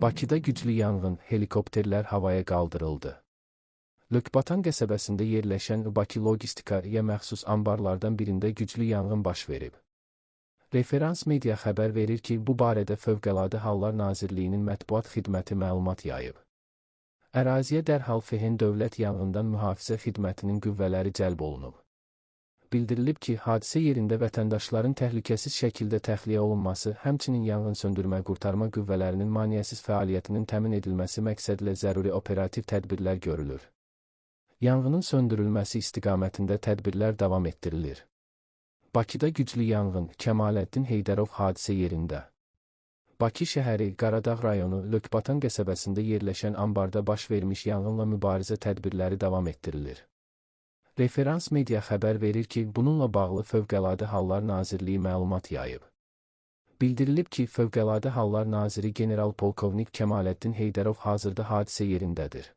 Bakıda güclü yanğın, helikopterlər havaya qaldırıldı. Lökbatan qəsəbəsində yerləşən Bakı logistikaya məxsus anbarlardan birində güclü yanğın baş verib. Referans media xəbər verir ki, bu barədə Fövqəladə Hallar Nazirliyinin mətbuat xidməti məlumat yayıb. Əraziyə dərhal Fehen Dövlət Yanğından Mühafizə Xidmətinin qüvvələri cəlb olunub. Bildirilib ki, hadisə yerində vətəndaşların təhlükəsiz şəkildə təxliyə olunması, həmçinin yanğın söndürmə qurtarma qüvvələrinin maneəsiz fəaliyyətinin təmin edilməsi məqsədilə zəruri operativ tədbirlər görülür. Yanğının söndürülməsi istiqamətində tədbirlər davam etdirilir. Bakıda güclü yanğın, Kəmaləddin Heydərov hadisə yerində. Bakı şəhəri, Qaradağ rayonu, Lökbatan qəsəbəsində yerləşən anbarda baş vermiş yanğınla mübarizə tədbirləri davam etdirilir. Referans media xəbər verir ki, bununla bağlı Fövqəladə Hallar Nazirliyi məlumat yayıb. Bildirilib ki, Fövqəladə Hallar Naziri General-Polkovnik Kəmaləddin Heydərov hazırda hadisə yerindədir.